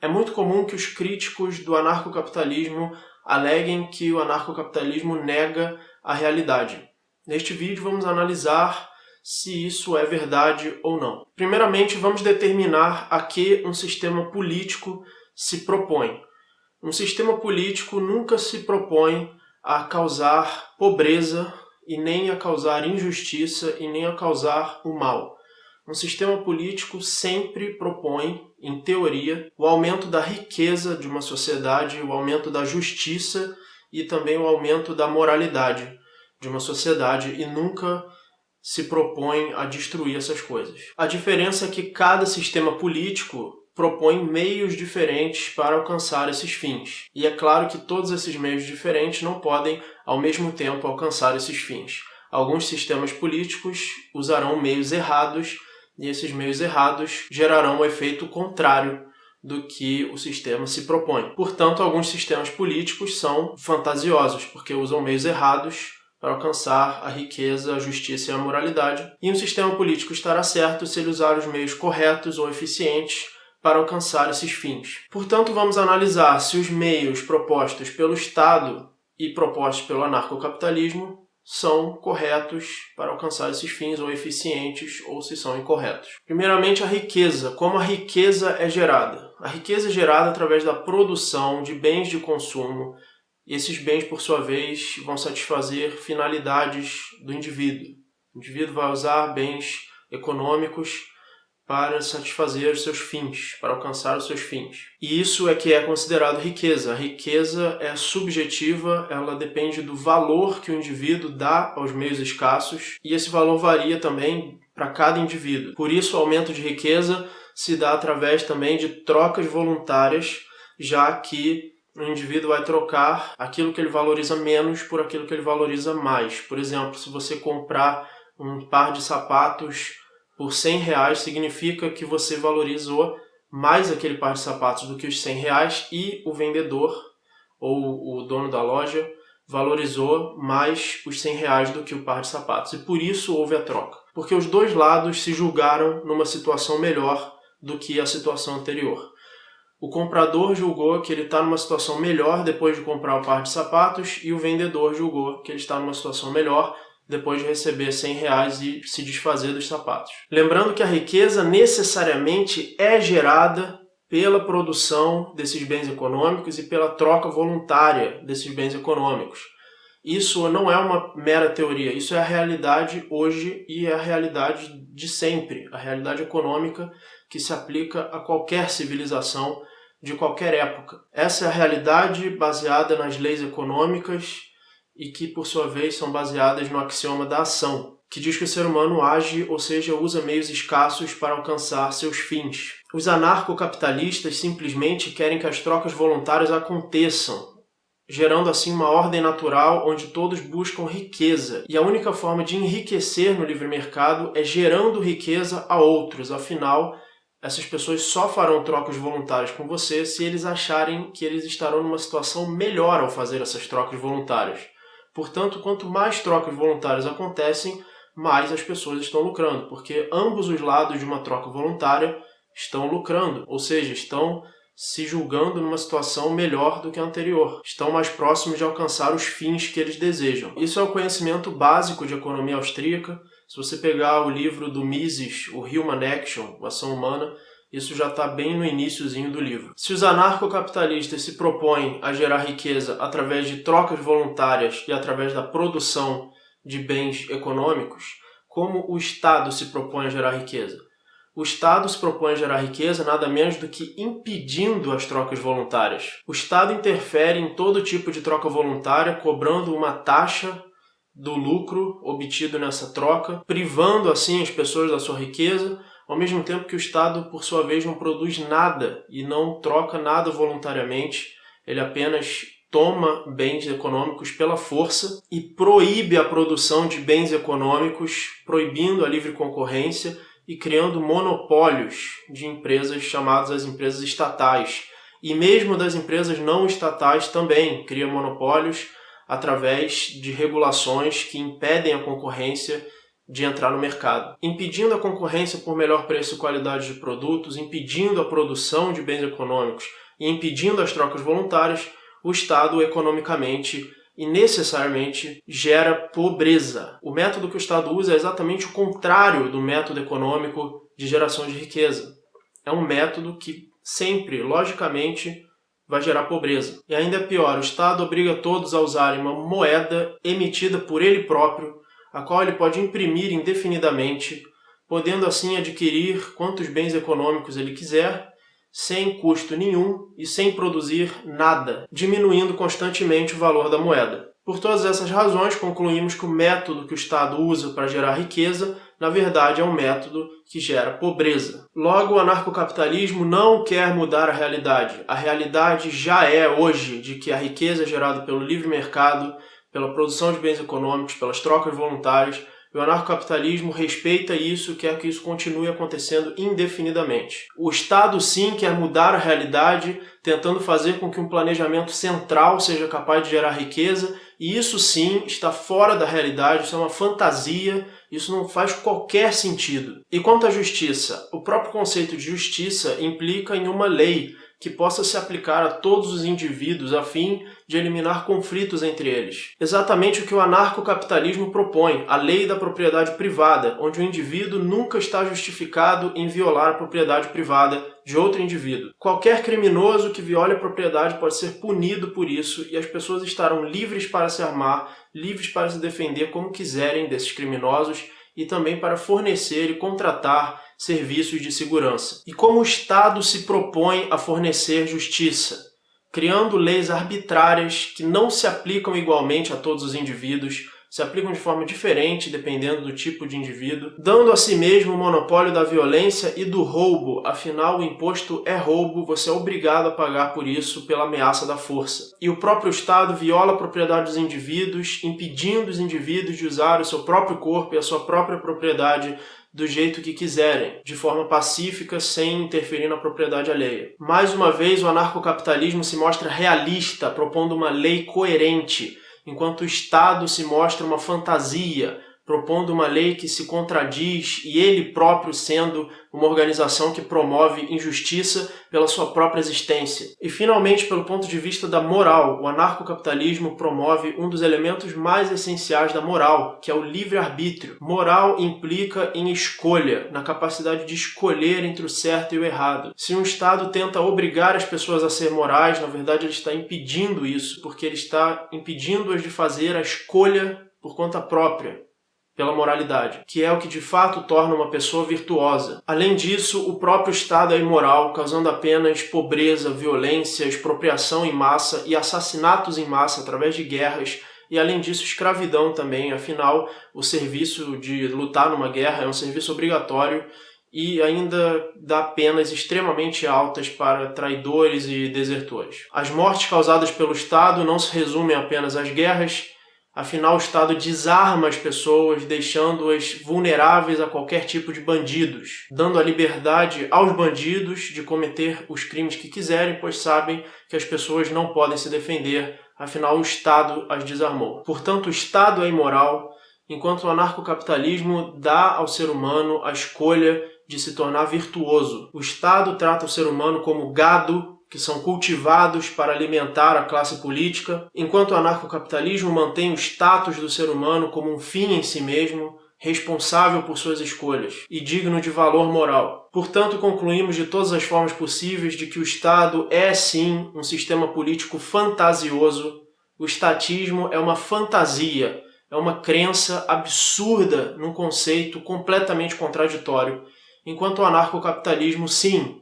É muito comum que os críticos do anarcocapitalismo aleguem que o anarcocapitalismo nega a realidade. Neste vídeo vamos analisar se isso é verdade ou não. Primeiramente, vamos determinar a que um sistema político se propõe. Um sistema político nunca se propõe a causar pobreza e nem a causar injustiça e nem a causar o mal. Um sistema político sempre propõe, em teoria, o aumento da riqueza de uma sociedade, o aumento da justiça e também o aumento da moralidade de uma sociedade e nunca se propõe a destruir essas coisas. A diferença é que cada sistema político propõe meios diferentes para alcançar esses fins. E é claro que todos esses meios diferentes não podem, ao mesmo tempo, alcançar esses fins. Alguns sistemas políticos usarão meios errados e esses meios errados gerarão o efeito contrário do que o sistema se propõe. Portanto, alguns sistemas políticos são fantasiosos, porque usam meios errados para alcançar a riqueza, a justiça e a moralidade. E um sistema político estará certo se ele usar os meios corretos ou eficientes para alcançar esses fins. Portanto, vamos analisar se os meios propostos pelo Estado e propostos pelo anarcocapitalismo são corretos para alcançar esses fins, ou eficientes, ou se são incorretos. Primeiramente, a riqueza. Como a riqueza é gerada? A riqueza é gerada através da produção de bens de consumo, e esses bens, por sua vez, vão satisfazer finalidades do indivíduo. O indivíduo vai usar bens econômicos para satisfazer os seus fins, para alcançar os seus fins. E isso é que é considerado riqueza. A riqueza é subjetiva, ela depende do valor que o indivíduo dá aos meios escassos, e esse valor varia também para cada indivíduo. Por isso, o aumento de riqueza se dá através também de trocas voluntárias, já que o indivíduo vai trocar aquilo que ele valoriza menos por aquilo que ele valoriza mais. Por exemplo, se você comprar um par de sapatos por R$100, significa que você valorizou mais aquele par de sapatos do que os R$100 e o vendedor ou o dono da loja valorizou mais os R$100 do que o par de sapatos. E por isso houve a troca. Porque os dois lados se julgaram numa situação melhor do que a situação anterior. O comprador julgou que ele está numa situação melhor depois de comprar o par de sapatos e o vendedor julgou que ele está numa situação melhor depois de receber R$100 e se desfazer dos sapatos. Lembrando que a riqueza necessariamente é gerada pela produção desses bens econômicos e pela troca voluntária desses bens econômicos. Isso não é uma mera teoria, isso é a realidade hoje e é a realidade de sempre, a realidade econômica que se aplica a qualquer civilização de qualquer época. Essa é a realidade baseada nas leis econômicas e que, por sua vez, são baseadas no axioma da ação, que diz que o ser humano age, ou seja, usa meios escassos para alcançar seus fins. Os anarcocapitalistas simplesmente querem que as trocas voluntárias aconteçam, gerando assim uma ordem natural onde todos buscam riqueza. E a única forma de enriquecer no livre mercado é gerando riqueza a outros. Afinal, essas pessoas só farão trocas voluntárias com você se eles acharem que eles estarão numa situação melhor ao fazer essas trocas voluntárias. Portanto, quanto mais trocas voluntárias acontecem, mais as pessoas estão lucrando, porque ambos os lados de uma troca voluntária estão lucrando, ou seja, estão se julgando numa situação melhor do que a anterior, estão mais próximos de alcançar os fins que eles desejam. Isso é o conhecimento básico de economia austríaca. Se você pegar o livro do Mises, o Human Action, a Ação Humana, isso já está bem no iniciozinho do livro. Se os anarcocapitalistas se propõem a gerar riqueza através de trocas voluntárias e através da produção de bens econômicos, como o Estado se propõe a gerar riqueza? O Estado se propõe a gerar riqueza nada menos do que impedindo as trocas voluntárias. O Estado interfere em todo tipo de troca voluntária, cobrando uma taxa do lucro obtido nessa troca, privando assim as pessoas da sua riqueza, ao mesmo tempo que o Estado, por sua vez, não produz nada e não troca nada voluntariamente, ele apenas toma bens econômicos pela força e proíbe a produção de bens econômicos, proibindo a livre concorrência e criando monopólios de empresas chamadas as empresas estatais. E mesmo das empresas não estatais também cria monopólios através de regulações que impedem a concorrência de entrar no mercado, impedindo a concorrência por melhor preço e qualidade de produtos, impedindo a produção de bens econômicos e impedindo as trocas voluntárias, o Estado economicamente e necessariamente gera pobreza. O método que o Estado usa é exatamente o contrário do método econômico de geração de riqueza. É um método que sempre, logicamente, vai gerar pobreza. E ainda pior, o Estado obriga todos a usarem uma moeda emitida por ele próprio, a qual ele pode imprimir indefinidamente, podendo assim adquirir quantos bens econômicos ele quiser, sem custo nenhum e sem produzir nada, diminuindo constantemente o valor da moeda. Por todas essas razões, concluímos que o método que o Estado usa para gerar riqueza, na verdade, é um método que gera pobreza. Logo, o anarcocapitalismo não quer mudar a realidade. A realidade já é hoje de que a riqueza é gerada pelo livre mercado, pela produção de bens econômicos, pelas trocas voluntárias. O anarcocapitalismo respeita isso e quer que isso continue acontecendo indefinidamente. O Estado, sim, quer mudar a realidade, tentando fazer com que um planejamento central seja capaz de gerar riqueza, e isso, sim, está fora da realidade, isso é uma fantasia, isso não faz qualquer sentido. E quanto à justiça? O próprio conceito de justiça implica em uma lei que possa se aplicar a todos os indivíduos a fim de eliminar conflitos entre eles. Exatamente o que o anarcocapitalismo propõe, a lei da propriedade privada, onde o indivíduo nunca está justificado em violar a propriedade privada de outro indivíduo. Qualquer criminoso que viole a propriedade pode ser punido por isso e as pessoas estarão livres para se armar, livres para se defender como quiserem desses criminosos e também para fornecer e contratar serviços de segurança. E como o Estado se propõe a fornecer justiça? Criando leis arbitrárias que não se aplicam igualmente a todos os indivíduos, se aplicam de forma diferente dependendo do tipo de indivíduo, dando a si mesmo o monopólio da violência e do roubo, afinal o imposto é roubo, você é obrigado a pagar por isso pela ameaça da força. E o próprio Estado viola a propriedade dos indivíduos, impedindo os indivíduos de usar o seu próprio corpo e a sua própria propriedade do jeito que quiserem, de forma pacífica, sem interferir na propriedade alheia. Mais uma vez, o anarcocapitalismo se mostra realista, propondo uma lei coerente, enquanto o Estado se mostra uma fantasia, propondo uma lei que se contradiz e ele próprio sendo uma organização que promove injustiça pela sua própria existência. E finalmente, pelo ponto de vista da moral, o anarcocapitalismo promove um dos elementos mais essenciais da moral, que é o livre-arbítrio. Moral implica em escolha, na capacidade de escolher entre o certo e o errado. Se um Estado tenta obrigar as pessoas a ser morais, na verdade ele está impedindo isso, porque ele está impedindo-as de fazer a escolha por conta própria, pela moralidade, que é o que de fato torna uma pessoa virtuosa. Além disso, o próprio Estado é imoral, causando apenas pobreza, violência, expropriação em massa e assassinatos em massa através de guerras, e além disso, escravidão também. Afinal, o serviço de lutar numa guerra é um serviço obrigatório e ainda dá penas extremamente altas para traidores e desertores. As mortes causadas pelo Estado não se resumem apenas às guerras. Afinal, o Estado desarma as pessoas, deixando-as vulneráveis a qualquer tipo de bandidos, dando a liberdade aos bandidos de cometer os crimes que quiserem, pois sabem que as pessoas não podem se defender, afinal o Estado as desarmou. Portanto, o Estado é imoral, enquanto o anarcocapitalismo dá ao ser humano a escolha de se tornar virtuoso. O Estado trata o ser humano como gado, que são cultivados para alimentar a classe política, enquanto o anarcocapitalismo mantém o status do ser humano como um fim em si mesmo, responsável por suas escolhas e digno de valor moral. Portanto, concluímos de todas as formas possíveis de que o Estado é, sim, um sistema político fantasioso. O estatismo é uma fantasia, é uma crença absurda num conceito completamente contraditório, enquanto o anarcocapitalismo, sim,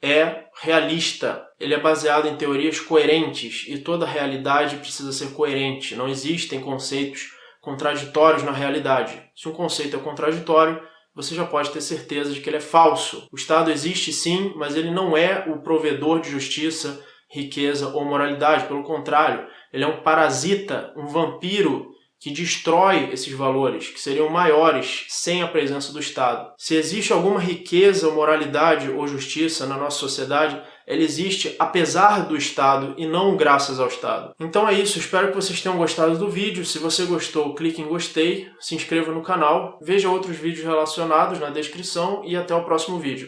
é realista, ele é baseado em teorias coerentes e toda realidade precisa ser coerente, não existem conceitos contraditórios na realidade. Se um conceito é contraditório, você já pode ter certeza de que ele é falso. O Estado existe sim, mas ele não é o provedor de justiça, riqueza ou moralidade, pelo contrário, ele é um parasita, um vampiro que destrói esses valores, que seriam maiores sem a presença do Estado. Se existe alguma riqueza, moralidade ou justiça na nossa sociedade, ela existe apesar do Estado e não graças ao Estado. Então é isso, espero que vocês tenham gostado do vídeo. Se você gostou, clique em gostei, se inscreva no canal, veja outros vídeos relacionados na descrição e até o próximo vídeo.